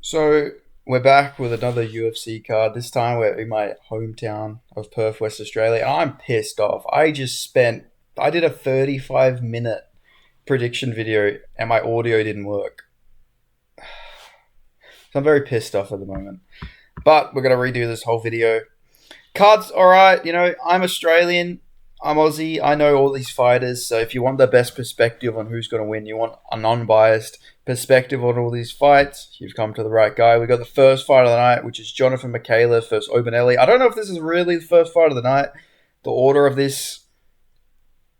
So we're back with another UFC card. This time we're in my hometown of Perth, West Australia. I'm pissed off. I did a 35-minute prediction video and my audio didn't work. So I'm very pissed off at the moment. But we're going to redo this whole video. Cards, alright. I'm Australian. I'm Aussie. I know all these fighters. So if you want the best perspective on who's going to win, you want a non-biased perspective on all these fights, you've come to the right guy. We got the first fight of the night, which is Jonathan Micallef versus Elliott. I don't know if this is really the first fight of the night. The order of this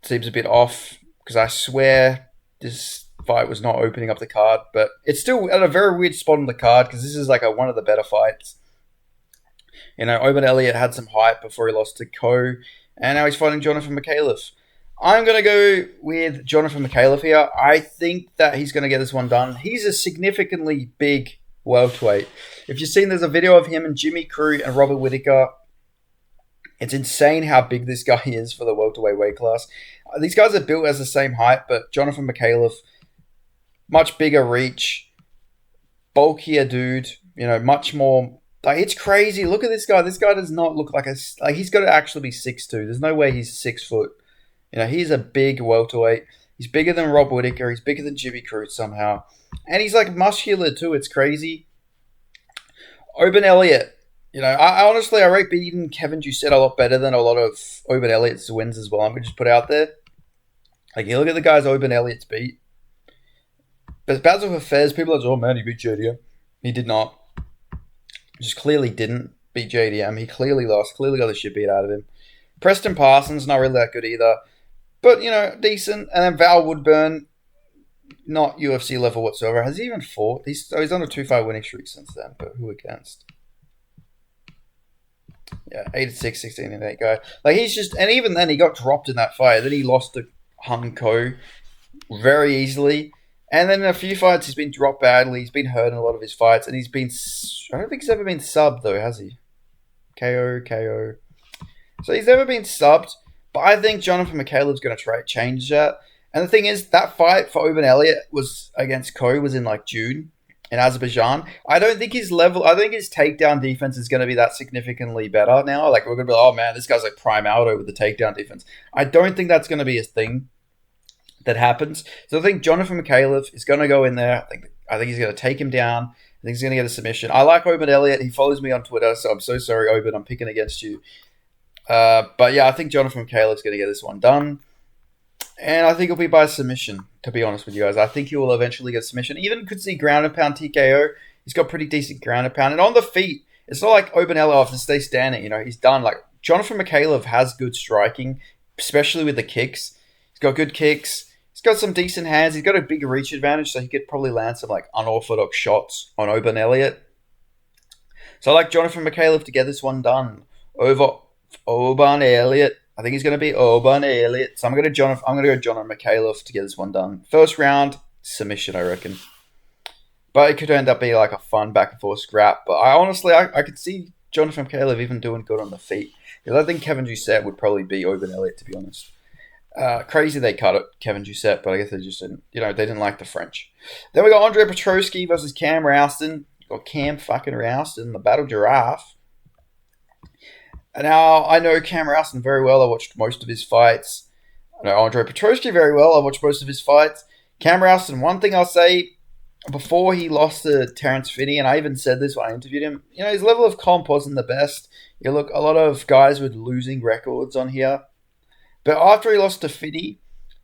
seems a bit off because I swear this fight was not opening up the card, but it's still at a very weird spot on the card because this is like one of the better fights. Elliott had some hype before he lost to Ko, and now he's fighting Jonathan Micallef. I'm going to go with Jonathan Micallef here. I think that he's going to get this one done. He's a significantly big welterweight. If you've seen, there's a video of him and Jimmy Crute and Robert Whittaker. It's insane how big this guy is for the welterweight weight class. These guys are built as the same height, but Jonathan Micallef, much bigger reach, bulkier dude, much more. It's crazy. Look at this guy. This guy does not look like he's got to actually be 6'2". There's no way he's 6 foot. He's a big welterweight. He's bigger than Rob Whittaker. He's bigger than Jimmy Crute somehow. And he's muscular too. It's crazy. Elliott. I honestly rate beating Kevin Doucette a lot better than a lot of Elliott's wins as well. I'm going to just put it out there. You look at the guys Elliott's beat. But Basil for Fez, people are like, oh man, he beat JDM. He did not. Just clearly didn't beat JDM. He clearly lost. Clearly got the shit beat out of him. Preston Parsons, not really that good either. But, decent. And then Val Woodburn, not UFC level whatsoever. Has he even fought? He's on a 2-fight winning streak since then. But who against? Yeah, 8-6, 16-8 guy. He's just... And even then, he got dropped in that fight. Then he lost to Hung Ko very easily. And then in a few fights, he's been dropped badly. He's been hurt in a lot of his fights. And he's been... I don't think he's ever been subbed, though, has he? KO. So he's never been subbed. But I think Jonathan Micallef's going to try to change that. And the thing is, that fight for Elliott was against Ko was in June in Azerbaijan. I don't think his takedown defense is going to be that significantly better now. We're going to be like, oh man, this guy's prime Aldo with the takedown defense. I don't think that's going to be a thing that happens. So I think Jonathan Micallef is going to go in there. I think he's going to take him down. I think he's going to get a submission. I like Elliott. He follows me on Twitter, so I'm so sorry, Oben. I'm picking against you. But yeah, I think Jonathan Micallef's going to get this one done. And I think it'll be by submission, to be honest with you guys. I think he will eventually get submission. Even could see ground and pound TKO. He's got pretty decent ground and pound. And on the feet, it's not like Elliott has to stay standing. He's done. Jonathan Micallef has good striking, especially with the kicks. He's got good kicks. He's got some decent hands. He's got a big reach advantage, so he could probably land some unorthodox shots on Elliott. So I like Jonathan Micallef to get this one done over Elliott. I think he's going to be Elliott. So I'm going to go Jonathan Micallef to get this one done. First round, submission, I reckon. But it could end up being a fun back and forth scrap. But I could see Jonathan Micallef even doing good on the feet. Because I think Kevin Doucette would probably beat Elliott, to be honest. Crazy they cut it, Kevin Doucette, but I guess they just didn't, they didn't like the French. Then we got Andre Petroski versus Cam Rowston. You got Cam fucking Rowston, the battle giraffe. Now, I know Cam Rowston very well. I watched most of his fights. I know Andre Petroski very well. I watched most of his fights. Cam Rowston, one thing I'll say, before he lost to Terrence Finney, and I even said this when I interviewed him, his level of comp wasn't the best. You look, a lot of guys with losing records on here. But after he lost to Finney,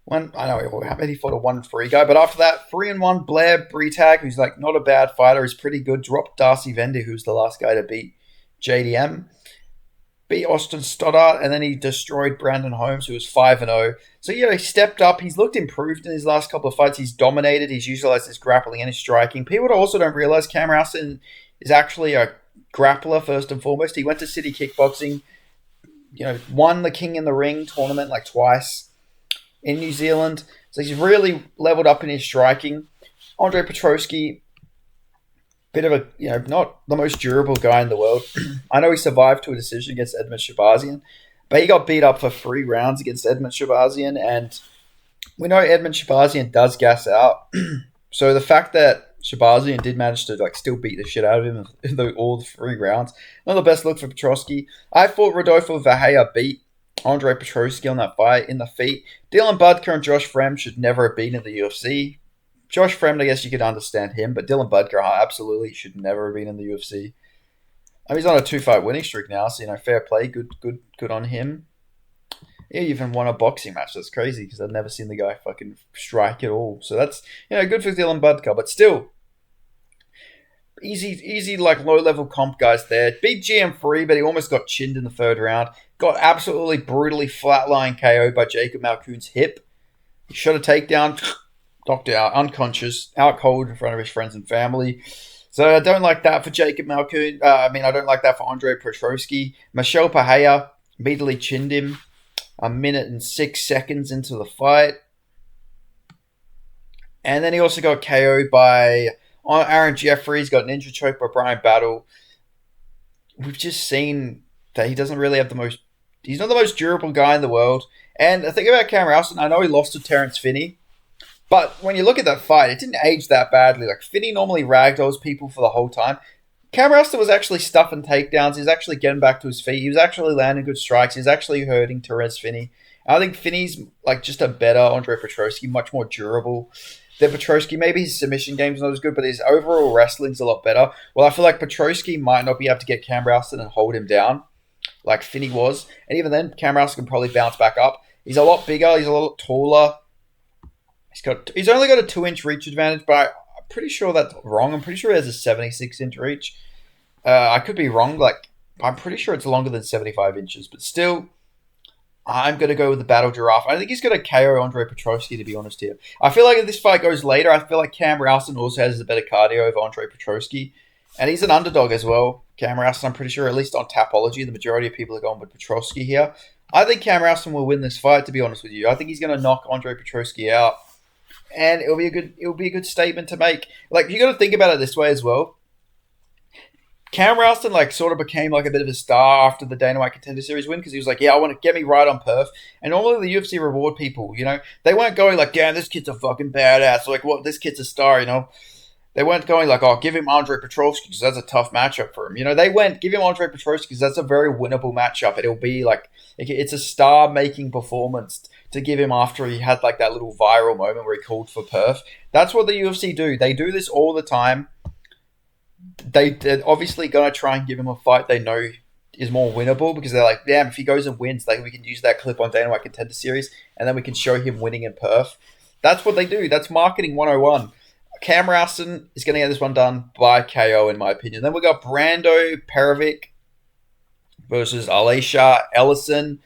he fought a 1-3 guy, but after that, 3-1 Blair Bretag, who's not a bad fighter, is pretty good. Dropped Darcy Vender, who's the last guy to beat JDM. Beat Austin Stoddart, and then he destroyed Brandon Holmes, who was 5-0. So, he stepped up. He's looked improved in his last couple of fights. He's dominated. He's utilized his grappling and his striking. People also don't realize Cam Rowston is actually a grappler, first and foremost. He went to City Kickboxing, won the King in the Ring tournament twice in New Zealand. So, he's really leveled up in his striking. Andre Petroski, bit of a, not the most durable guy in the world. I know he survived to a decision against Edmund Shabazian, but he got beat up for 3 rounds against Edmund Shabazian, and we know Edmund Shabazian does gas out. So the fact that, Shabazi and did manage to still beat the shit out of him in all 3 rounds. Not the best look for Petroski. I thought Rodolfo Vahea beat Andre Petroski on that fight in the feet. Dylan Budker and Josh Fremd should never have been in the UFC. Josh Fremd, I guess you could understand him, but Dylan Budker absolutely should never have been in the UFC. He's on a 2-fight winning streak now, so fair play, good on him. He even won a boxing match. That's crazy because I've never seen the guy fucking strike at all. So that's good for Dylan Budker, but still easy low level comp guys there. Beat GM3, but he almost got chinned in the 3rd round. Got absolutely brutally flatline KO'd by Jacob Malkoon's hip. He shot a takedown, knocked out, unconscious, out cold in front of his friends and family. So I don't like that for Jacob Malkoon. I don't like that for Andre Petroski. Michel Pereira immediately chinned him 1 minute and 6 seconds into the fight. And then he also got KO'd by Aaron Jeffries, got an ninja choke by Brian Battle. We've just seen that he doesn't really have he's not the most durable guy in the world. And the thing about Cam Rowston, I know he lost to Terrence Finney, but when you look at that fight, it didn't age that badly. Finney normally ragdolls people for the whole time. Cam Rowston was actually stuffing takedowns. He was actually getting back to his feet. He was actually landing good strikes. He was actually hurting Terrence Finney. I think Finney's just a better Andre Petroski, much more durable than Petroski. Maybe his submission game's not as good, but his overall wrestling's a lot better. Well, I feel like Petroski might not be able to get Cam Rowston and hold him down like Finney was. And even then, Cam Rowston can probably bounce back up. He's a lot bigger. He's a lot taller. He's only got a 2-inch reach advantage, but I'm pretty sure that's wrong. I'm pretty sure he has a 76-inch reach. I could be wrong. I'm pretty sure it's longer than 75 inches, but still, I'm going to go with the Battle Giraffe. I think he's going to KO Andre Petroski, to be honest here. I feel like if this fight goes later, I feel like Cam Rowston also has a better cardio over Andre Petroski, and he's an underdog as well. Cam Rowston, I'm pretty sure, at least on Tapology, the majority of people are going with Petroski here. I think Cam Rowston will win this fight, to be honest with you. I think he's going to knock Andre Petroski out, and it'll be a good statement to make. You got to think about it this way as well. Cam Rowston sort of became a bit of a star after the Dana White Contender Series win because he was I want to get me right on Perth. And normally the UFC reward people, they weren't going damn, this kid's a fucking badass. This kid's a star, They weren't going give him Andre Petroski because that's a tough matchup for him. They went, give him Andre Petroski because that's a very winnable matchup. It'll be it's a star-making performance to give him after he had that little viral moment where he called for Perth. That's what the UFC do. They do this all the time. They're obviously going to try and give him a fight they know is more winnable because they're damn, if he goes and wins, we can use that clip on Dana White Contender Series and then we can show him winning in Perth. That's what they do. That's marketing 101. Cam Rowston is going to get this one done by KO, in my opinion. Then we got Brando Perovic versus Alisha Ellison.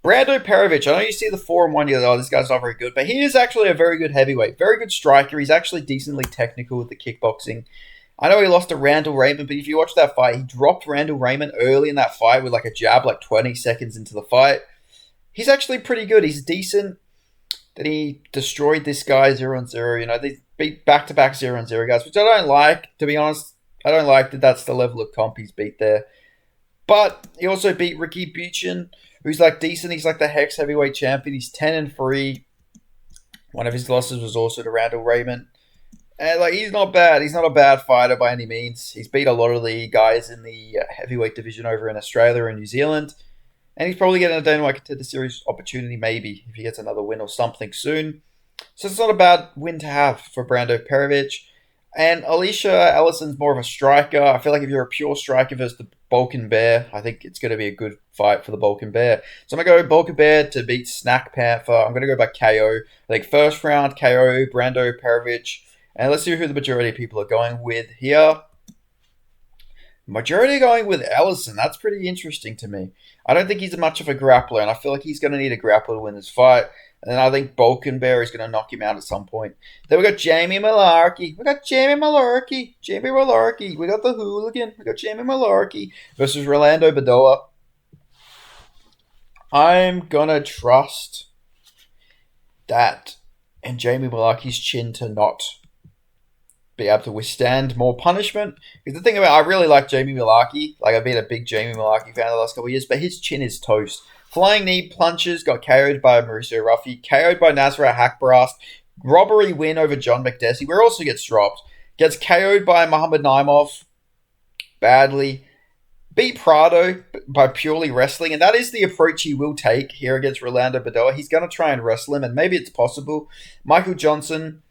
Brando Perovic, I know you see the 4-1, you're this guy's not very good, but he is actually a very good heavyweight, very good striker. He's actually decently technical with the kickboxing. I know he lost to Randall Raymond, but if you watch that fight, he dropped Randall Raymond early in that fight with a jab 20 seconds into the fight. He's actually pretty good. He's decent. Then he destroyed this guy 0-0. They beat back-to-back 0-0 guys, which I don't like, to be honest. I don't like that that's the level of comp he's beat there. But he also beat Ricky Buchan, who's decent. He's the Hex heavyweight champion. He's 10-3. One of his losses was also to Randall Raymond. And he's not bad. He's not a bad fighter by any means. He's beat a lot of the guys in the heavyweight division over in Australia and New Zealand. And he's probably getting a Dana White Contender Series opportunity, maybe, if he gets another win or something soon. So it's not a bad win to have for Brando Perovic. And Alisha Ellison's more of a striker. I feel like if you're a pure striker versus the Balkan Bear, I think it's going to be a good fight for the Balkan Bear. So I'm going to go Balkan Bear to beat Snack Panther. I'm going to go by KO. First round KO, Brando Perovic. And let's see who the majority of people are going with here. Majority going with Ellison. That's pretty interesting to me. I don't think he's much of a grappler, and I feel like he's going to need a grappler to win this fight. And then I think Balkan Bear is going to knock him out at some point. Then we got Jamie Mullarkey. We got the hooligan. We got Jamie Mullarkey versus Rolando Bedoya. I'm going to trust that and Jamie Mullarkey's chin to not be able to withstand more punishment. Because the thing about, I really like Jamie Mullarkey. I've been a big Jamie Mullarkey fan the last couple of years, but his chin is toast. Flying knee punches, got KO'd by Mauricio Ruffy, KO'd by Nasrat Hakbarast, robbery win over John McDessie, where he also gets dropped. Gets KO'd by Muhammad Naimov badly. Beat Prado by purely wrestling, and that is the approach he will take here against Rolando Bedoya. He's going to try and wrestle him, and maybe it's possible. Michael Johnson,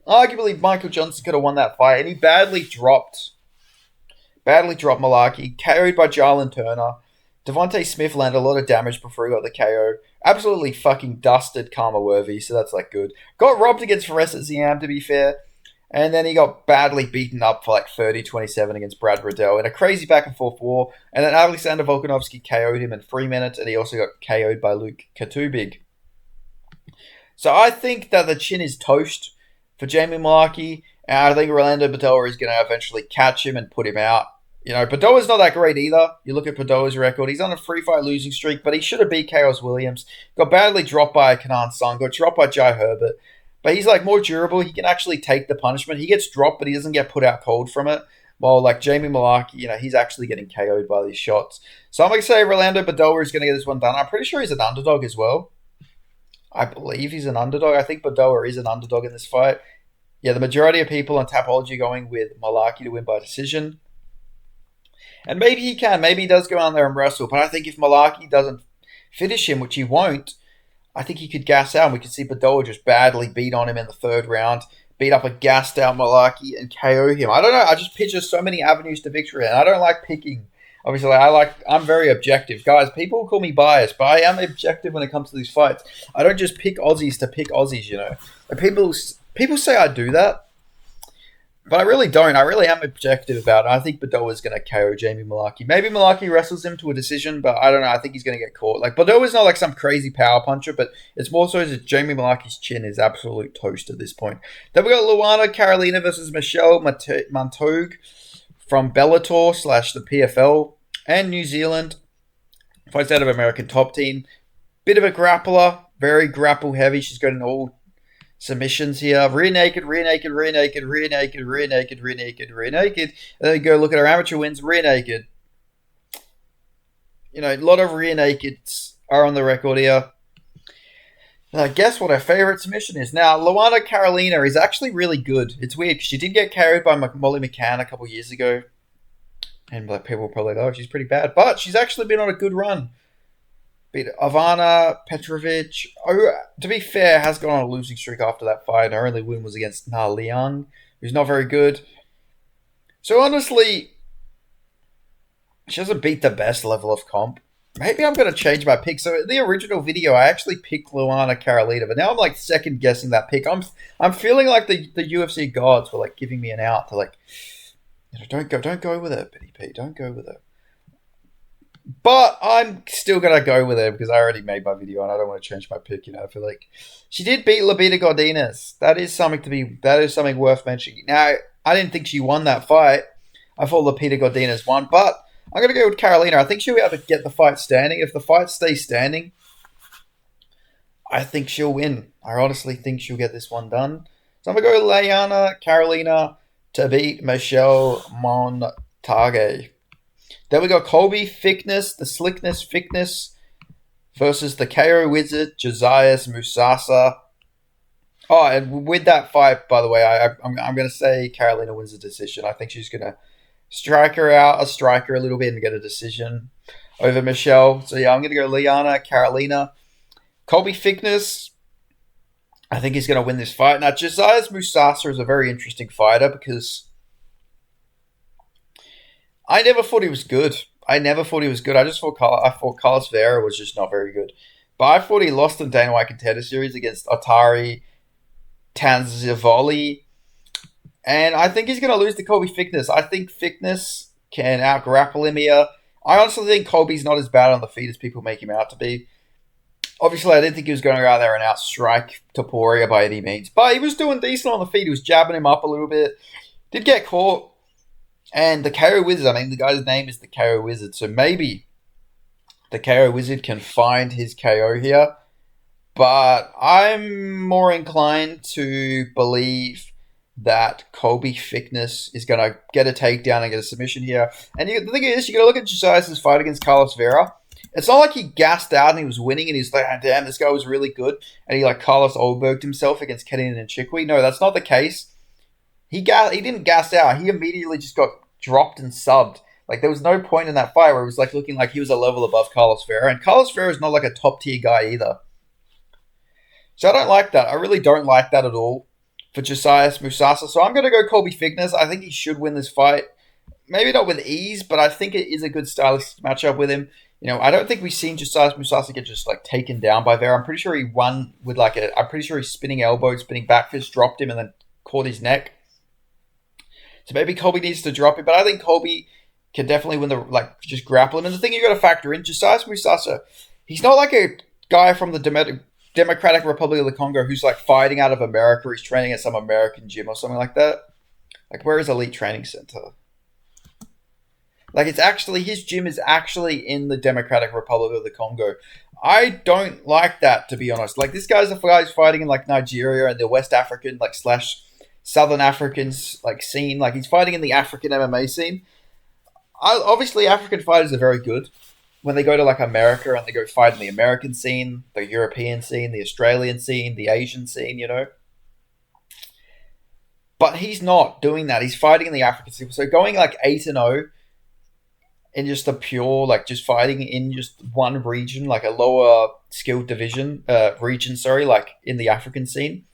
arguably Michael Johnson could have won that fight, and he badly dropped Mullarkey, KO'd by Jarlin Turner. Devontae Smith landed a lot of damage before he got the KO. Absolutely fucking dusted Karma Worthy, so that's like good. Got robbed against Fares at Ziam, to be fair. And then he got badly beaten up for like 30-27 against Brad Riddell in a crazy back-and-forth war. And then Alexander Volkanovski KO'd him in 3 minutes, and he also got KO'd by Luke Katubig. So I think that the chin is toast for Jamie Mullarkey, and I think Rolando Bedoya is going to eventually catch him and put him out. You know, Bedoya's not that great either. You look at Bedoya's record, he's on a free-fight losing streak, but he should have beat Chaos Williams. Got badly dropped by Kanan Sung, got dropped by Jai Herbert. But he's like more durable. He can actually take the punishment. He gets dropped, but he doesn't get put out cold from it. While like Jamie Mullarkey, you know, he's actually getting KO'd by these shots. So I'm going to say Rolando Bedoya is going to get this one done. I'm pretty sure he's an underdog as well. I believe he's an underdog. I think Bedoya is an underdog in this fight. Yeah, the majority of people on Tapology are going with Mullarkey to win by decision. And maybe he can. Maybe he does go out there and wrestle. But I think if Mullarkey doesn't finish him, which he won't, I think he could gas out, and we could see Bedoya just badly beat on him in the third round, beat up a gassed out Mullarkey and KO him. I don't know. I just picture so many avenues to victory, and I don't like picking. Obviously, I'm very objective. Guys, people call me biased, but I am objective when it comes to these fights. I don't just pick Aussies to pick Aussies, you know. Like people say I do that, but I really don't. I really am objective about it. I think Bedoya is going to KO Jamie Mullarkey. Maybe Mullarkey wrestles him to a decision, but I don't know. I think he's going to get caught. Like, Bedoya is not like some crazy power puncher, but it's more so that Jamie Mullarkey's chin is absolute toast at this point. Then we got Luana Carolina versus Michelle Montague from Bellato / the PFL and New Zealand. Fights out of American Top Team. Bit of a grappler. Very grapple heavy. She's got an all submissions here. Rear naked, rear naked, rear naked, rear naked, rear naked, rear naked, rear naked. And then we go look at our amateur wins. Rear naked. You know, a lot of rear nakeds are on the record here. And guess what her favorite submission is? Now, Luana Carolina is actually really good. It's weird because she did get carried by Molly McCann a couple years ago. And like, people probably go, oh, she's pretty bad. But she's actually been on a good run. Beat Ivana Petrovic. Oh, to be fair, has gone on a losing streak after that fight. And her only win was against Na Liang, who's not very good. So honestly, she doesn't beat the best level of comp. Maybe I'm going to change my pick. So in the original video, I actually picked Luana Carolina, but now I'm like second guessing that pick. I'm feeling like the UFC gods were like giving me an out to like, you know, don't go with it, Betty P. Don't go with it. But I'm still going to go with her because I already made my video and I don't want to change my pick. You know, I feel like she did beat Labita Godinez. That is something worth mentioning. Now, I didn't think she won that fight. I thought Lapita Godinez won, but I'm going to go with Carolina. I think she'll be able to get the fight standing. If the fight stays standing, I think she'll win. I honestly think she'll get this one done. So I'm going to go with Luana Carolina to beat Michelle Montague. Then we got Colby Thicknesse, the Thicknesse versus the KO Wizard, Josias Musasa. Oh, and with that fight, by the way, I'm going to say Carolina wins the decision. I think she's going to strike her a little bit and get a decision over Michelle. So yeah, I'm going to go Luana Carolina. Colby Thicknesse, I think he's going to win this fight. Now, Josias Musasa is a very interesting fighter because I never thought he was good. I just thought Carlos Vera was just not very good. But I thought he lost in Dana White Contender Series against Otari Tanzivoli. And I think he's going to lose to Colby Thicknesse. I think Thicknesse can out-grapple him here. I honestly think Colby's not as bad on the feet as people make him out to be. Obviously, I didn't think he was going to go out there and outstrike Topuria by any means. But he was doing decent on the feet. He was jabbing him up a little bit. Did get caught. And the KO Wizard, I mean, the guy's name is the KO Wizard. So maybe the KO Wizard can find his KO here. But I'm more inclined to believe that Colby Thicknesse is going to get a takedown and get a submission here. And the thing is, you got to look at Josias' fight against Carlos Vera. It's not like he gassed out and he was winning and he's like, oh, damn, this guy was really good. And he like Carlos Ulberged himself against Kenan and Chikwi. No, that's not the case. he didn't gas out. He immediately just got dropped and subbed. Like, there was no point in that fight where it was like looking like he was a level above Carlos Ferreira. And Carlos Ferreira is not like a top tier guy either. So I don't like that. I really don't like that at all for Josiah Musasa. So I'm going to go Colby Thicknesse. I think he should win this fight. Maybe not with ease, but I think it is a good stylistic matchup with him. You know, I don't think we've seen Josiah Musasa get just like taken down by Vera. I'm pretty sure he won with like I'm pretty sure he's spinning elbow, spinning back fist, dropped him and then caught his neck. So maybe Colby needs to drop it, but I think Colby can definitely win the, like, just grapple him. And the thing you got to factor in, Josiah Musasa, he's not like a guy from the Democratic Republic of the Congo who's like fighting out of America. He's training at some American gym or something like that. Like, where is Elite Training Center? Like, it's actually, his gym is actually in the Democratic Republic of the Congo. I don't like that, to be honest. Like, this guy's a guy who's fighting in, like, Nigeria and the West African, like, / Southern Africans, like, scene. Like, he's fighting in the African MMA scene. Obviously, African fighters are very good when they go to, like, America and they go fight in the American scene, the European scene, the Australian scene, the Asian scene, you know. But he's not doing that. He's fighting in the African scene. So going, like, 8-0... in just a pure, like, just fighting in just one region, like a lower skilled region, like in the African scene.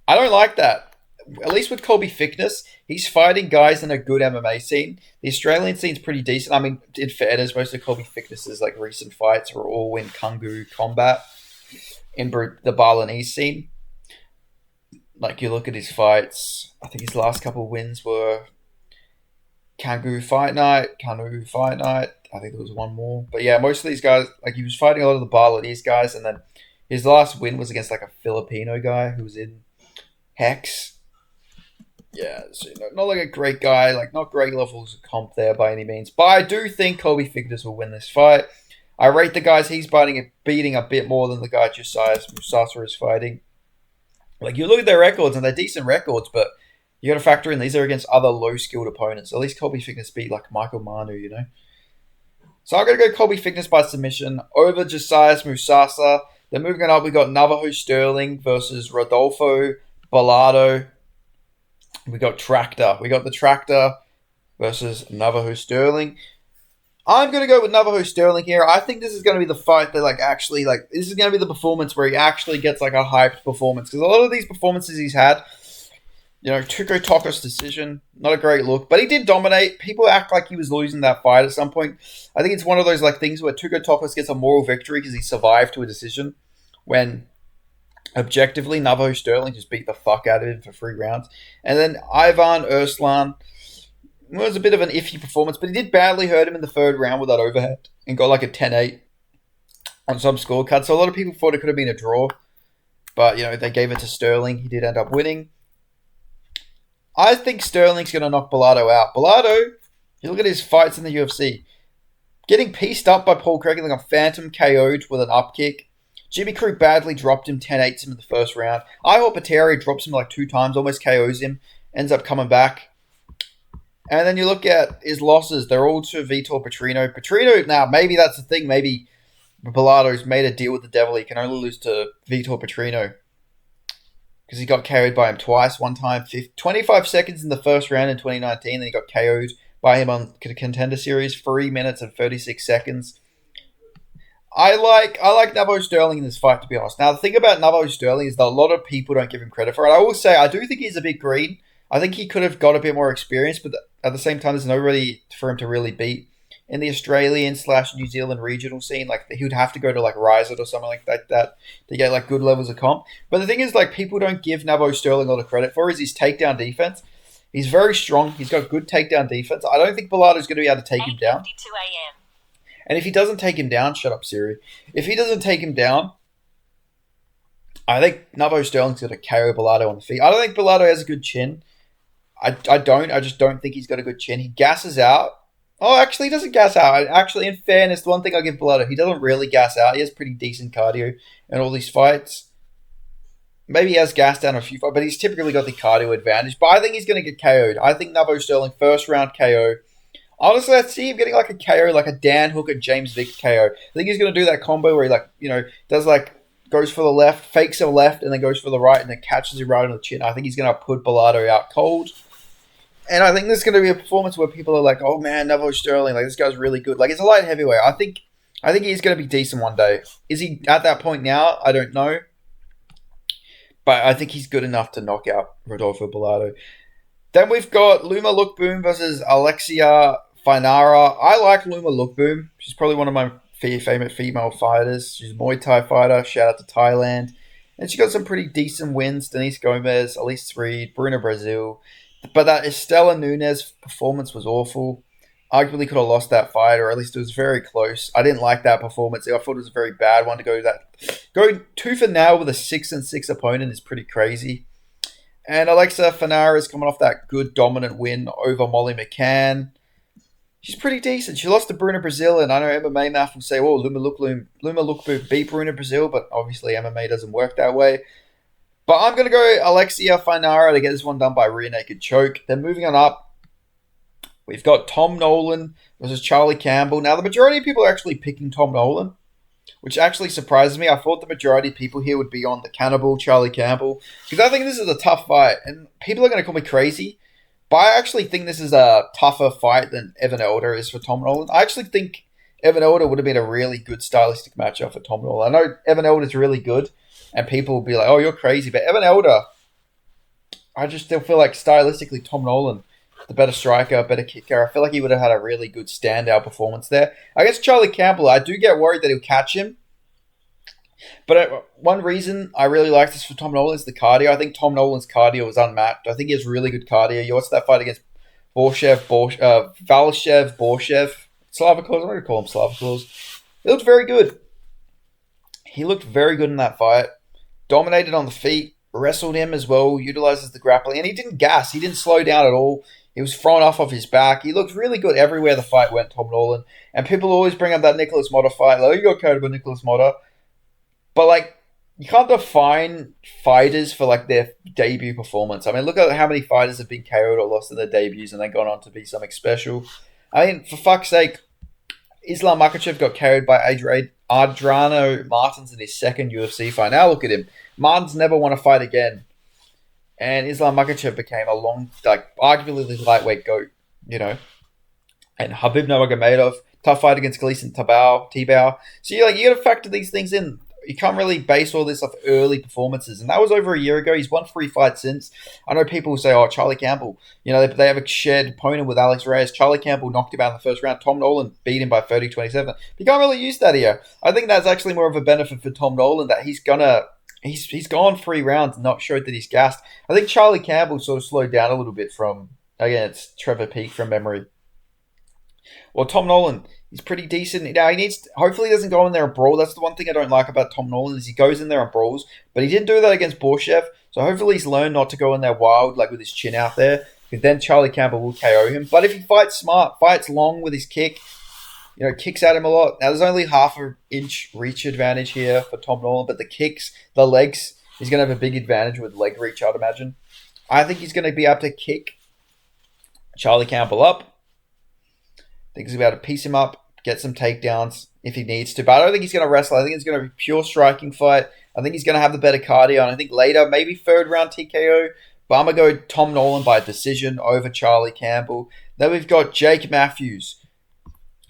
I don't like that. At least with Colby Thicknesse, he's fighting guys in a good MMA scene. The Australian scene's pretty decent. I mean, in fairness, most of Colby Thicknesse's, like, recent fights were all in Kungu combat in the Balinese scene. Like, you look at his fights, I think his last couple of wins were Kanu Fight Night. I think there was one more. But yeah, most of these guys, like, he was fighting a lot of the Balinese guys, and then his last win was against, like, a Filipino guy who was in Hex. Yeah, so, you know, not like a great guy, like, not great levels of comp there by any means. But I do think Colby Thicknesse will win this fight. I rate the guys he's beating a bit more than the guy Josiah Musasa is fighting. Like, you look at their records, and they're decent records, but you got to factor in these are against other low-skilled opponents. At least Colby Thicknesse beat, like, Michael Manu, you know. So I'm going to go Colby Thicknesse by submission over Josiah Musasa. Then moving on up, we got Navajo Stirling versus Rodolfo Bellato. We got Tractor. We got the Tractor versus Navajo Stirling. I'm going to go with Navajo Stirling here. I think this is going to be the fight that, like, actually, like, this is going to be the performance where he actually gets, like, a hyped performance. Because a lot of these performances he's had, you know, Tuko Toka's decision, not a great look, but he did dominate. People act like he was losing that fight at some point. I think it's one of those, like, things where Tuko Tokas gets a moral victory because he survived to a decision, when objectively Navajo Stirling just beat the fuck out of him for 3 rounds. And then Ivan Erslan was a bit of an iffy performance, but he did badly hurt him in the 3rd round with that overhead and got like a 10-8 on some scorecard. So a lot of people thought it could have been a draw, but, you know, they gave it to Stirling. He did end up winning. I think Stirling's going to knock Bellato out. Bellato, you look at his fights in the UFC, getting pieced up by Paul Craig and like a phantom KO'd with an up kick. Jimmy Crute badly dropped him, 10-8s him in the 1st round. Ihor Potieria drops him like 2 times, almost KOs him, ends up coming back. And then you look at his losses, they're all to Vitor Petrino. Petrino, now, maybe that's the thing, maybe Bellato's made a deal with the devil. He can only lose to Vitor Petrino because he got carried by him twice. One time, 25 seconds in the 1st round in 2019, then he got KO'd by him on Contender Series, 3 minutes and 36 seconds. I like Navajo Stirling in this fight, to be honest. Now, the thing about Navajo Stirling is that a lot of people don't give him credit for it. I will say, I do think he's a bit green. I think he could have got a bit more experience, but at the same time, there's nobody for him to really beat in the Australian/New Zealand regional scene. Like, he would have to go to, like, Reyes or something like that to get, like, good levels of comp. But the thing is, like, people don't give Navajo Stirling a lot of credit for is his takedown defense. He's very strong. He's got good takedown defense. I don't think Bellato's going to be able to take him down. 8:52 a.m. And if he doesn't take him down, shut up, Siri. If he doesn't take him down, I think Navajo Stirling's going to KO Bellato on the feet. I don't think Bellato has a good chin. I just don't think he's got a good chin. He gasses out. Oh, actually, he doesn't gas out. Actually, in fairness, the one thing I'll give Bellato, he doesn't really gas out. He has pretty decent cardio in all these fights. Maybe he has gassed down a few fights, but he's typically got the cardio advantage. But I think he's going to get KO'd. I think Navajo Stirling, 1st round KO. Honestly, I see him getting like a KO, like a Dan Hooker, James Vick KO. I think he's going to do that combo where he, like, you know, does like goes for the left, fakes a left, and then goes for the right, and then catches him right on the chin. I think he's going to put Bellato out cold. And I think this is going to be a performance where people are like, oh man, Neville Stirling, like this guy's really good. Like it's a light heavyweight. I think he's going to be decent one day. Is he at that point now? I don't know. But I think he's good enough to knock out Rodolfo Bellato. Then we've got Luma Lookboonmee versus Alexia Thainara. I like Luma Lookboonmee. She's probably one of my favorite female fighters. She's a Muay Thai fighter. Shout out to Thailand. And she got some pretty decent wins. Denise Gomez, Elise Reed, Bruna Brazil. But that Estela Nunes performance was awful. Arguably could have lost that fight, or at least it was very close. I didn't like that performance. I thought it was a very bad one to go that. Going tooth and nail with a 6-6 opponent is pretty crazy. And Alexia Thainara is coming off that good dominant win over Molly McCann. She's pretty decent. She lost to Bruna Brazil, and I know MMA Math will say, "Oh, Luma Lookboonmee beat Bruna Brazil," but obviously MMA doesn't work that way. But I'm going to go Alexia Thainara to get this one done by rear naked choke. Then moving on up, we've got Tom Nolan versus Charlie Campbell. Now, the majority of people are actually picking Tom Nolan, which actually surprises me. I thought the majority of people here would be on the cannibal Charlie Campbell, because I think this is a tough fight, and people are going to call me crazy, but I actually think this is a tougher fight than Evan Elder is for Tom Nolan. I actually think Evan Elder would have been a really good stylistic matchup for Tom Nolan. I know Evan Elder is really good, and people will be like, oh, you're crazy. But Evan Elder, I just still feel like stylistically Tom Nolan, the better striker, better kicker. I feel like he would have had a really good standout performance there. I guess Charlie Campbell, I do get worried that he'll catch him. But one reason I really like this for Tom Nolan is the cardio. I think Tom Nolan's cardio is unmatched. I think he has really good cardio. You watch that fight against Valshev, Borshev, Slaviclaus. I'm going to call him Slaviclaus. He looked very good. He looked very good in that fight. Dominated on the feet. Wrestled him as well. Utilizes the grappling. And he didn't gas. He didn't slow down at all. He was thrown off of his back. He looked really good everywhere the fight went, Tom Nolan. And people always bring up that Nicholas Motta fight. Like, you got carried by Nicholas Motta. But, like, you can't define fighters for, like, their debut performance. I mean, look at how many fighters have been KO'd or lost in their debuts and then gone on to be something special. I mean, for fuck's sake, Islam Makhachev got carried by Adriano Martins in his second UFC fight. Now look at him. Martins never won a fight again. And Islam Makhachev became arguably the lightweight GOAT, you know. And Habib Nurmagomedov, tough fight against Gleason Tibau. So, you got to factor these things in. You can't really base all this off early performances. And that was over a year ago. He's won 3 fights since. I know people will say, oh, Charlie Campbell. You know, they have a shared opponent with Alex Reyes. Charlie Campbell knocked him out in the first round. Tom Nolan beat him by 30-27. You can't really use that here. I think that's actually more of a benefit for Tom Nolan, that he's gone 3 rounds and not showed that he's gassed. I think Charlie Campbell sort of slowed down a little bit from, again, it's Trevor Peake from memory. Well, Tom Nolan, he's pretty decent. Now, hopefully he doesn't go in there and brawl. That's the one thing I don't like about Tom Nolan, is he goes in there and brawls. But he didn't do that against Borshev. So hopefully he's learned not to go in there wild, like with his chin out there. Because then Charlie Campbell will KO him. But if he fights smart, fights long with his kick, kicks at him a lot. Now, there's only half an inch reach advantage here for Tom Nolan. But the kicks, the legs, he's going to have a big advantage with leg reach, I'd imagine. I think he's going to be able to kick Charlie Campbell up. I think he's about to piece him up, get some takedowns if he needs to. But I don't think he's going to wrestle. I think it's going to be a pure striking fight. I think he's going to have the better cardio. And I think later, maybe 3rd round TKO. But I'm going to go Tom Nolan by decision over Charlie Campbell. Then we've got Jake Matthews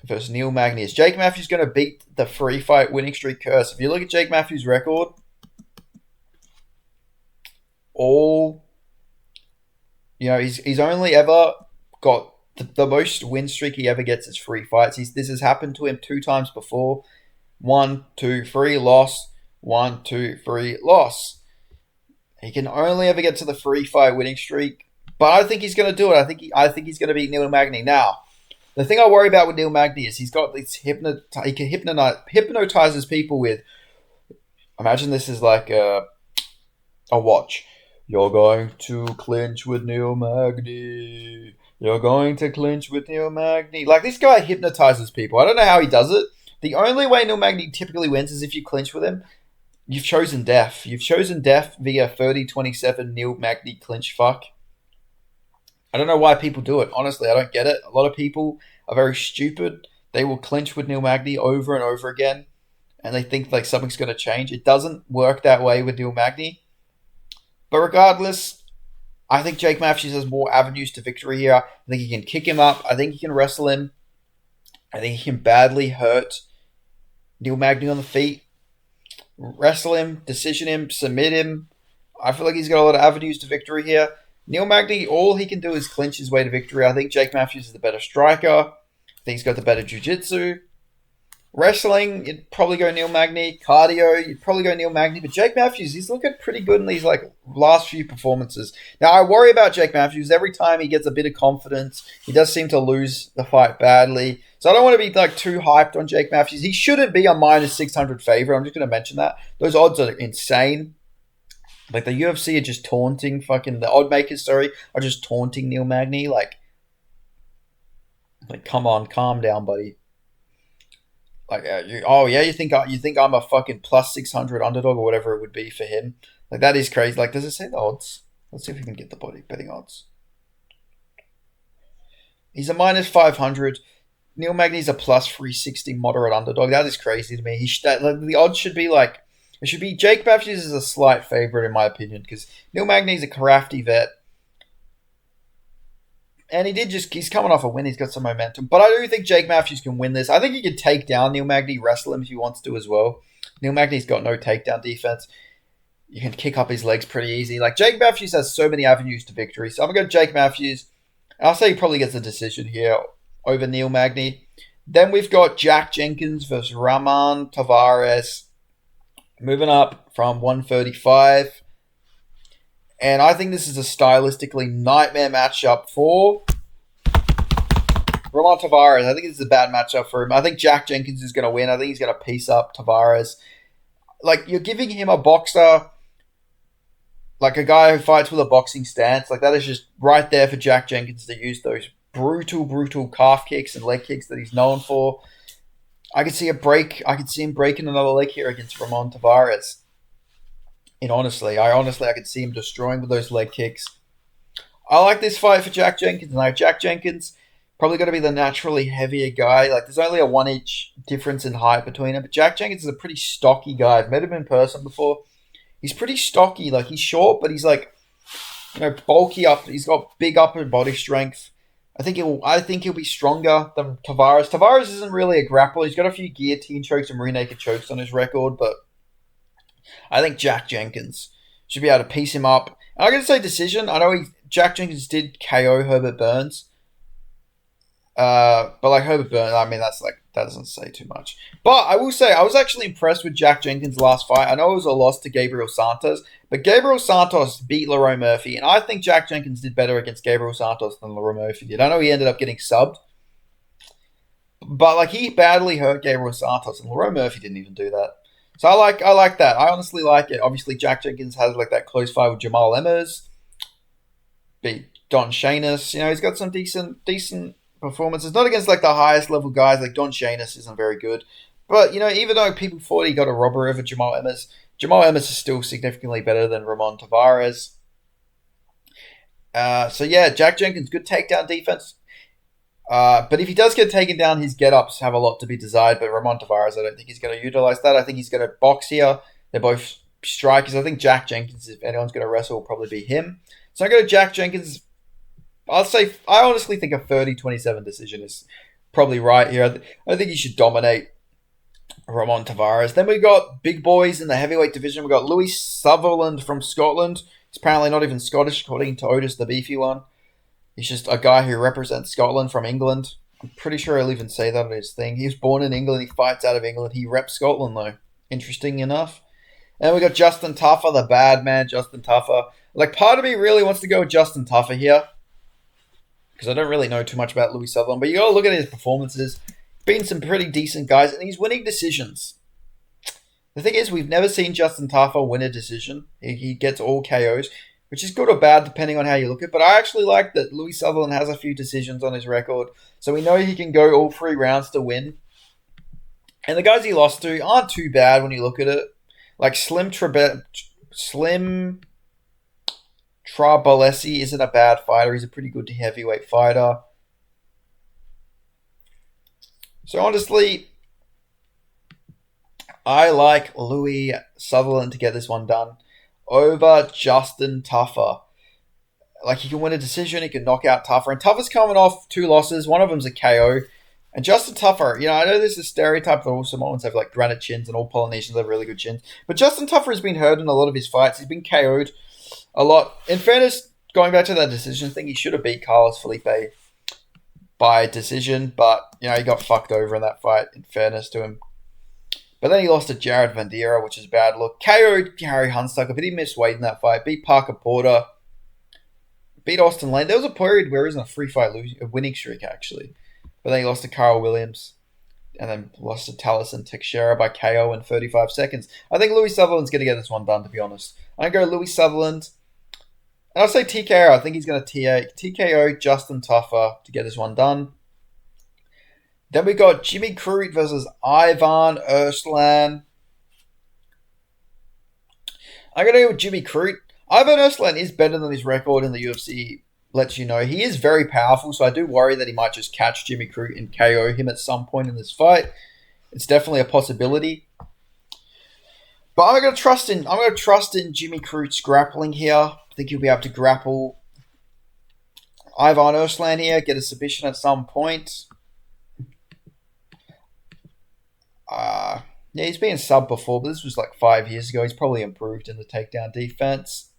versus Neil Magny. Is Jake Matthews going to beat the 3-fight winning streak curse? If you look at Jake Matthews' record, he's only ever got the most win streak he ever gets is 3 fights. This has happened to him 2 times before. 1, 2, 3, loss. 1, 2, 3, loss. He can only ever get to the 3-fight winning streak, but I think he's going to do it. I think he's going to beat Neil Magny. Now, the thing I worry about with Neil Magny is he's got this he can hypnotizes people with. Imagine this is like a watch. You're going to clinch with Neil Magny. You're going to clinch with Neil Magny. Like, this guy hypnotizes people. I don't know how he does it. The only way Neil Magny typically wins is if you clinch with him. You've chosen death. You've chosen death via 30-27 Neil Magny clinch fuck. I don't know why people do it. Honestly, I don't get it. A lot of people are very stupid. They will clinch with Neil Magny over and over again. and they think like something's going to change. It doesn't work that way with Neil Magny. But regardless, I think Jake Matthews has more avenues to victory here. I think he can kick him up. I think he can wrestle him. I think he can badly hurt Neil Magny on the feet. Wrestle him, decision him, submit him. I feel like he's got a lot of avenues to victory here. Neil Magny, all he can do is clinch his way to victory. I think Jake Matthews is the better striker. I think he's got the better jiu-jitsu. Wrestling, you'd probably go Neil Magny. Cardio, you'd probably go Neil Magny. But Jake Matthews, he's looking pretty good in these like last few performances. Now, I worry about Jake Matthews. Every time he gets a bit of confidence, he does seem to lose the fight badly. So I don't want to be like too hyped on Jake Matthews. He shouldn't be a minus 600 favorite. I'm just going to mention that. Those odds are insane. Like the UFC are just taunting the odd makers, are just taunting Neil Magny. Like come on, calm down, buddy. Like, you think I'm a fucking plus 600 underdog or whatever it would be for him? Like that is crazy. Like, does it say the odds? Let's see if we can get the betting odds. He's a minus 500. Neil Magny's a plus 360 moderate underdog. That is crazy to me. The odds should be like. It should be Jake Matthews is a slight favorite in my opinion because Neil Magny's a crafty vet. And he's coming off a win. He's got some momentum. But I do think Jake Matthews can win this. I think he can take down Neil Magny, wrestle him if he wants to as well. Neil Magny's got no takedown defense. You can kick up his legs pretty easy. Like Jake Matthews has so many avenues to victory. So I'm going to go Jake Matthews. And I'll say he probably gets a decision here over Neil Magny. Then we've got Jack Jenkins versus Ramon Taveras. Moving up from 135. And I think this is a stylistically nightmare matchup for Ramon Taveras. I think this is a bad matchup for him. I think Jack Jenkins is going to win. I think he's going to piece up Taveras. Like, you're giving him a boxer, like a guy who fights with a boxing stance. Like, that is just right there for Jack Jenkins to use those brutal calf kicks and leg kicks that he's known for. I could see a break. I could see him breaking another leg here against Ramon Taveras. And honestly, I could see him destroying with those leg kicks. I like this fight for Jack Jenkins. Like Jack Jenkins, probably going to be the naturally heavier guy. Like there's only a 1 inch difference in height between them. But Jack Jenkins is a pretty stocky guy. I've met him in person before. He's pretty stocky. Like he's short, but he's like, bulky up. He's got big upper body strength. I think he'll be stronger than Taveras. Taveras isn't really a grappler. He's got a few guillotine chokes and rear naked chokes on his record, but I think Jack Jenkins should be able to piece him up. And I'm going to say decision. I know Jack Jenkins did KO Herbert Burns. But like Herbert Burns, I mean, that doesn't say too much. But I will say, I was actually impressed with Jack Jenkins' last fight. I know it was a loss to Gabriel Santos, but Gabriel Santos beat Leroy Murphy, and I think Jack Jenkins did better against Gabriel Santos than Leroy Murphy did. I know he ended up getting subbed, but like he badly hurt Gabriel Santos, and Leroy Murphy didn't even do that. So I like that. I honestly like it. Obviously, Jack Jenkins has like that close fight with Jamal Emmers, beat Don Shanis. He's got some decent performances. Not against like the highest level guys. Like Don Shanis isn't very good, but even though people thought he got a robber over Jamal Emmers is still significantly better than Ramon Taveras. So yeah, Jack Jenkins, good takedown defense. But if he does get taken down, his get-ups have a lot to be desired. But Ramon Taveras, I don't think he's going to utilize that. I think he's going to box here. They're both strikers. I think Jack Jenkins, if anyone's going to wrestle, will probably be him. So I go to Jack Jenkins. I honestly think a 30-27 decision is probably right here. I think he should dominate Ramon Taveras. Then we've got big boys in the heavyweight division. We've got Louis Sutherland from Scotland. He's apparently not even Scottish, according to Otis, the beefy one. He's just a guy who represents Scotland from England. I'm pretty sure he'll even say that on his thing. He was born in England. He fights out of England. He reps Scotland, though. Interesting enough. And we got Justin Tafa, the bad man, Justin Tafa. Like, part of me really wants to go with Justin Tafa here, because I don't really know too much about Louis Sutherland. But you got to look at his performances. Beating some pretty decent guys, and he's winning decisions. The thing is, we've never seen Justin Tafa win a decision. He gets all KOs, which is good or bad depending on how you look at it. But I actually like that Louis Sutherland has a few decisions on his record, so we know he can go all 3 rounds to win. And the guys he lost to aren't too bad when you look at it. Like Slim Trabalesi isn't a bad fighter. He's a pretty good heavyweight fighter. So honestly, I like Louis Sutherland to get this one done over Justin Tafa. Like, he can win a decision, he can knock out Tafa. And Tafa's coming off 2 losses. One of them's a KO. And Justin Tafa, I know there's this stereotype that all Samoans have like granite chins and all Polynesians have really good chins. But Justin Tafa has been hurt in a lot of his fights. He's been KO'd a lot. In fairness, going back to that decision thing, he should have beat Carlos Felipe by decision. But, he got fucked over in that fight, in fairness to him. But then he lost to Jared Vandera, which is a bad look. KO'd Harry Hunsucker, but he missed weight in that fight. Beat Parker Porter. Beat Austin Lane. There was a period where he was in a free fight winning streak, actually. But then he lost to Carl Williams. And then lost to Taliesin Teixeira by KO in 35 seconds. I think Louis Sutherland's going to get this one done, to be honest. I'm going to go Louis Sutherland. And I'll say TKO. I think he's going to TKO Justin Tafa to get this one done. Then we got Jimmy Crute versus Ivan Erslan. I'm going to go with Jimmy Crute. Ivan Erslan is better than his record in the UFC lets you know. He is very powerful, so I do worry that he might just catch Jimmy Crute and KO him at some point in this fight. It's definitely a possibility. But I'm going to trust in Jimmy Crute's grappling here. I think he'll be able to grapple Ivan Erslan here, get a submission at some point. Yeah, he's been sub before, but this was like 5 years ago. He's probably improved in the takedown defense.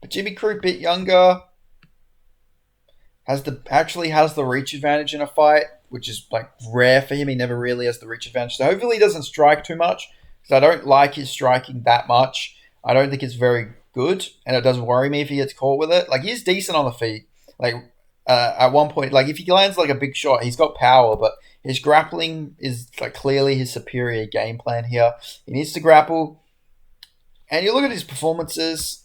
But Jimmy Crute, bit younger, actually has the reach advantage in a fight, which is like rare for him. He never really has the reach advantage. So hopefully he doesn't strike too much, because I don't like his striking that much. I don't think it's very good, and it doesn't worry me if he gets caught with it. Like, he's decent on the feet. Like, at one point, like, if he lands like a big shot, he's got power, but his grappling is like clearly his superior game plan here. He needs to grapple. And you look at his performances,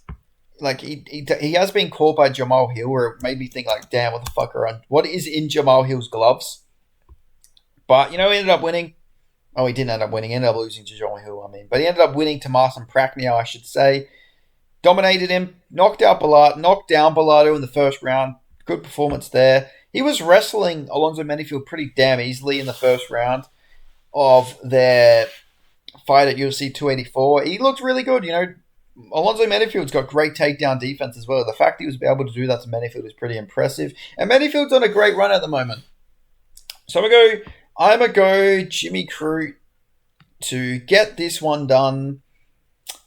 like, he has been caught by Jamal Hill, where it made me think, like, damn, what is in Jamal Hill's gloves? But, he ended up winning. Oh, he didn't end up winning. He ended up losing to Jamal Hill, But he ended up winning to Marcin Prachnio, I should say. Dominated him, knocked down Bellato in the first round. Good performance there. He was wrestling Alonzo Menifield pretty damn easily in the first round of their fight at UFC 284. He looked really good, Alonzo Menifield's got great takedown defense as well. The fact he was able to do that to Menifield is pretty impressive. And Menifield's on a great run at the moment. So I'm going to go Jimmy Crute to get this one done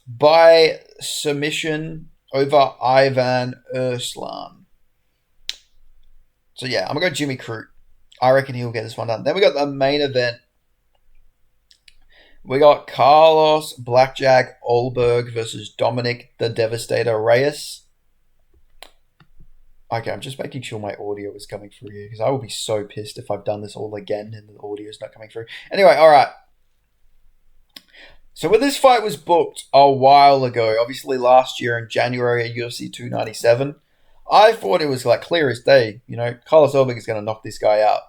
by submission over Ivan Erslan. So yeah, I'm going to go Jimmy Crute. I reckon he'll get this one done. Then we got the main event. We got Carlos Blackjack Ulberg versus Dominic the Devastator Reyes. Okay, I'm just making sure my audio is coming through here, because I will be so pissed if I've done this all again and the audio is not coming through. Anyway, alright. So when this fight was booked a while ago, obviously last year in January at UFC 297, I thought it was like clear as day. Carlos Ulberg is going to knock this guy out.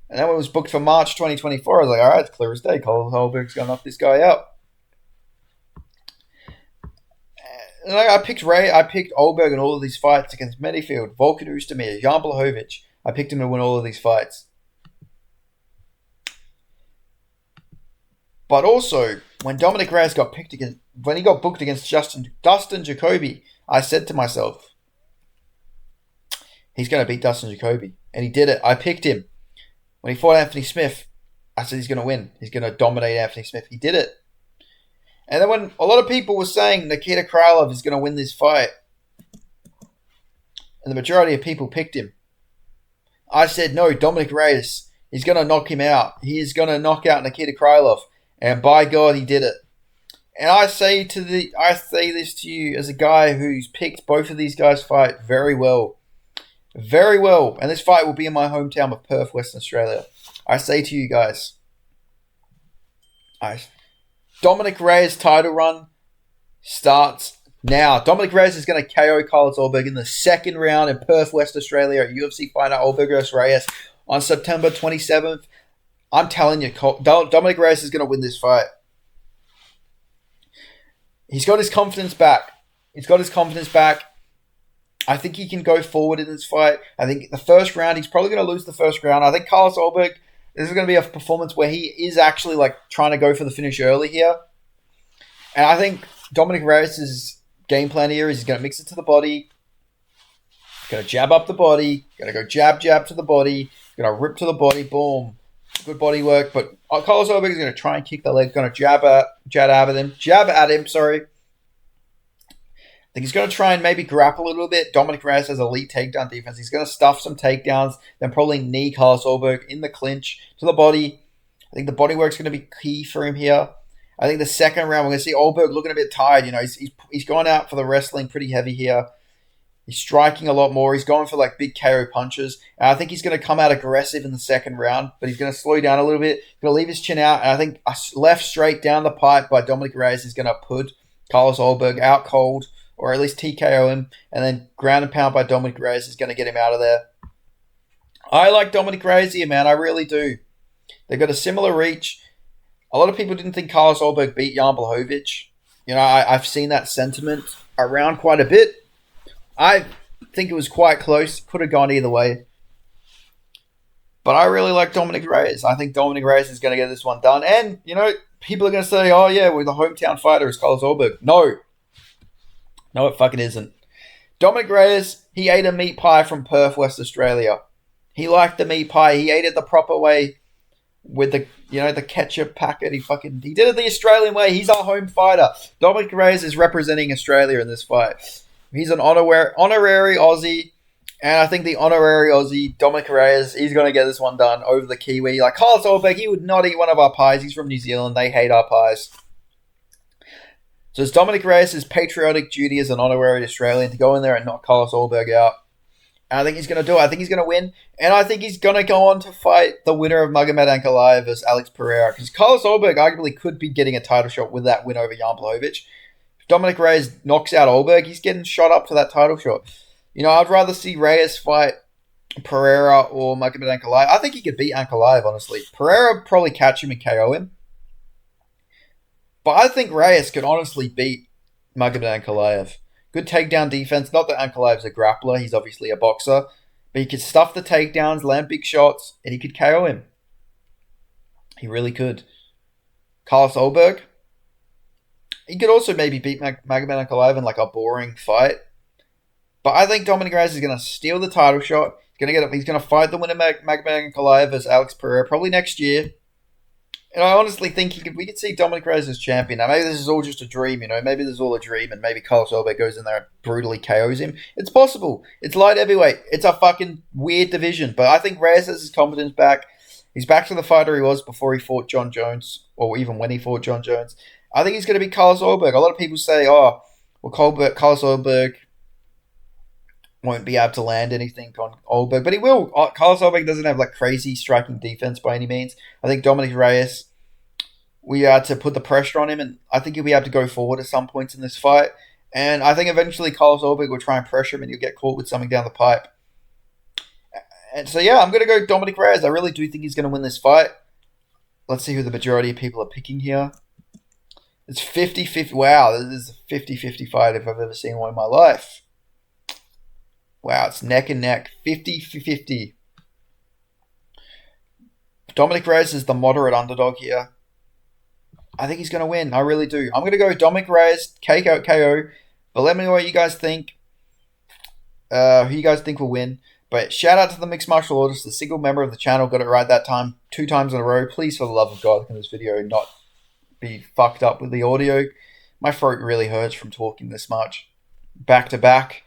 And then when it was booked for March 2024, I was like, all right, it's clear as day. Carlos Ulberg's going to knock this guy out. And I picked Ulberg in all of these fights against Menifield, Volkan Oezdemir, Jan Blachowicz. I picked him to win all of these fights. But also, when Dominic Reyes got booked against Dustin Jacoby, I said to myself, he's going to beat Dustin Jacoby. And he did it. I picked him. When he fought Anthony Smith, I said he's going to win. He's going to dominate Anthony Smith. He did it. And then when a lot of people were saying Nikita Krylov is going to win this fight, and the majority of people picked him, I said, no, Dominic Reyes, he's going to knock him out. He is going to knock out Nikita Krylov. And by God, he did it. And I say this to you as a guy who's picked both of these guys' fight very well. Very well. And this fight will be in my hometown of Perth, Western Australia. I say to you guys, Dominic Reyes' title run starts now. Dominic Reyes is going to KO Carlos Ulberg in the second round in Perth, West Australia at UFC Fight Night Ulberg vs. Reyes on September 27th. I'm telling you, Dominic Reyes is going to win this fight. He's got his confidence back. I think he can go forward in this fight. I think the first round, he's probably going to lose the first round. I think Carlos Ulberg This is going to be a performance where he is actually like trying to go for the finish early here. And I think Dominic Reyes' game plan here is he's going to mix it to the body, going to jab up the body, going to go jab to the body, going to rip to the body, boom. Good body work. But Carlos Ulberg is going to try and kick the leg, going to jab at him, sorry. I think he's going to try and maybe grapple a little bit. Dominic Reyes has elite takedown defense. He's going to stuff some takedowns, then probably knee Carlos Ulberg in the clinch to the body. I think the body work's going to be key for him here. I think the second round, we're going to see Ulberg looking a bit tired. You know, he's gone out for the wrestling pretty heavy here. He's striking a lot more. He's going for like big KO punches. And I think he's going to come out aggressive in the second round, but he's going to slow down a little bit. He's going to leave his chin out. And I think a left straight down the pipe by Dominic Reyes is going to put Carlos Ulberg out cold, or at least TKO him, and then ground and pound by Dominic Reyes is going to get him out of there. I like Dominic Reyes here, man. I really do. They've got a similar reach. A lot of people didn't think Carlos Ulberg beat Jan Blachowicz. You know, I've seen that sentiment around quite a bit. I think it was quite close. Could have gone either way. But I really like Dominic Reyes. I think Dominic Reyes is going to get this one done. And, you know, people are going to say, oh, yeah, well, the hometown fighter is Carlos Ulberg. No, it fucking isn't. Dominic Reyes, he ate a meat pie from Perth, West Australia. He liked the meat pie. He ate it the proper way with the, you know, the ketchup packet. He did it the Australian way. He's our home fighter. Dominic Reyes is representing Australia in this fight. He's an honorary Aussie. And I think the honorary Aussie, Dominic Reyes, he's going to get this one done over the Kiwi. Like Carlos Ulberg, he would not eat one of our pies. He's from New Zealand. They hate our pies. So it's Dominic Reyes' patriotic duty as an honorary Australian to go in there and knock Carlos Ulberg out. And I think he's going to do it. I think he's going to win. And I think he's going to go on to fight the winner of Magomed Ankalaev versus Alex Pereira. Because Carlos Ulberg arguably could be getting a title shot with that win over Jan Blachowicz. If Dominic Reyes knocks out Ulberg, he's getting shot up to that title shot. You know, I'd rather see Reyes fight Pereira or Magomed Ankalaev. I think he could beat Ankalaev, honestly. Pereira would probably catch him and KO him. But I think Reyes could honestly beat Magomed Ankalaev. Good takedown defense. Not that Ankalaev's a grappler. He's obviously a boxer. But he could stuff the takedowns, land big shots, and he could KO him. He really could. Carlos Ulberg. He could also maybe beat Magomed Ankalaev in like a boring fight. But I think Dominic Reyes is going to steal the title shot. He's going to fight the winner Magomed Ankalaev versus Alex Pereira probably next year. And I honestly think we could see Dominic Reyes as champion. Now, maybe this is all just a dream, you know. Maybe this is all a dream, and maybe Carlos Ulberg goes in there and brutally KOs him. It's possible. It's light heavyweight. It's a fucking weird division. But I think Reyes has his confidence back. He's back to the fighter he was before he fought John Jones, or even when he fought John Jones. I think he's going to be Carlos Ulberg. A lot of people say, oh, well, Carlos Ulberg won't be able to land anything on Ulberg, but he will. Carlos Ulberg doesn't have like crazy striking defense by any means. I think Dominic Reyes, we had to put the pressure on him, and I think he'll be able to go forward at some points in this fight. And I think eventually Carlos Ulberg will try and pressure him, and he'll get caught with something down the pipe. And so yeah, I'm going to go Dominic Reyes. I really do think he's going to win this fight. Let's see who the majority of people are picking here. It's 50-50. Wow, this is a 50-50 fight if I've ever seen one in my life. Wow, it's neck and neck. 50-50. Dominic Reyes is the moderate underdog here. I think he's going to win. I really do. I'm going to go Dominic Reyes, KO. But let me know what you guys think. Who you guys think will win. But shout out to the Mixed Martial Artist, the single member of the channel. Got it right that time. 2 times in a row. Please, for the love of God, can this video not be fucked up with the audio. My throat really hurts from talking this much. Back to back.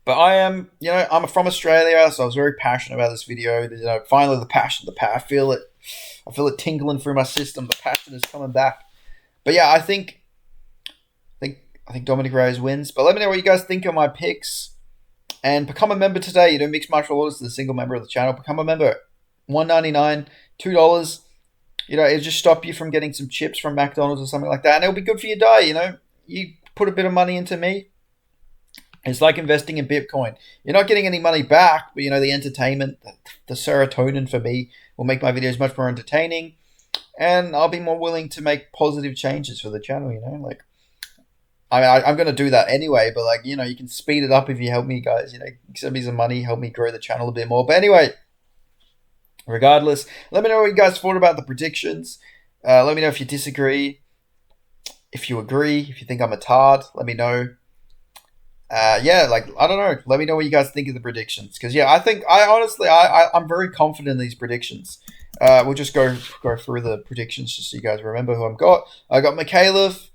But I am, you know, I'm from Australia, so I was very passionate about this video. You know, finally the passion, I feel it tingling through my system. The passion is coming back. But yeah, I think Dominic Reyes wins. But let me know what you guys think of my picks. And become a member today. You know, Mixed Martial Artist is a single member of the channel. Become a member. $1.99, $2. You know, it'll just stop you from getting some chips from McDonald's or something like that. And it'll be good for your day, you know. You put a bit of money into me. It's like investing in Bitcoin. You're not getting any money back, but, you know, the entertainment, the serotonin for me will make my videos much more entertaining. And I'll be more willing to make positive changes for the channel, you know. Like, I'm going to do that anyway, but, like, you know, you can speed it up if you help me, guys. You know, send me some money, help me grow the channel a bit more. But anyway, Regardless, let me know what you guys thought about the predictions. Let me know if you disagree, if you agree, if you think I'm a tard. Let me know. Yeah, like I don't know. Let me know what you guys think of the predictions, because yeah, I'm very confident in these predictions. We'll just go through the predictions just so you guys remember who I've got. I got Micallef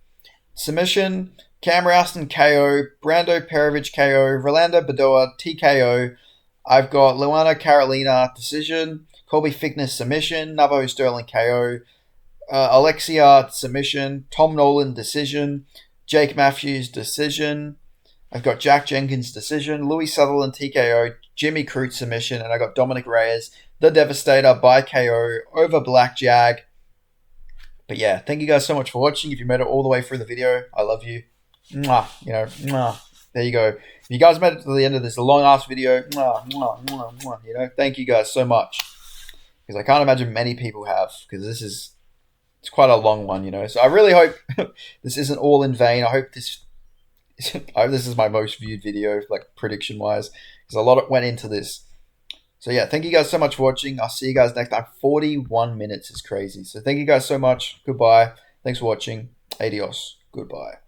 submission, Cam Rowston KO, Brando Pericic KO, Rolando Bedoya TKO. I've got Luana Carolina decision, Colby Thicknesse submission, Nabo Stirling KO, Alexia submission, Tom Nolan decision, Jake Matthews decision. I've got Jack Jenkins decision, Louis Sutherland TKO, Jimmy Crute submission, and I got Dominic Reyes, the Devastator by KO over Black Jag. But yeah, thank you guys so much for watching. If you made it all the way through the video, I love you. Mwah, mwah. There you go. If you guys made it to the end of this long ass video, mwah, mwah, mwah, mwah, thank you guys so much. Because I can't imagine many people have, because it's quite a long one, So I really hope this isn't all in vain. I hope this is my most viewed video, like prediction wise, because a lot went into this. So yeah, thank you guys so much for watching. I'll see you guys next time. 41 minutes is crazy. So thank you guys so much. Goodbye. Thanks for watching. Adios. Goodbye.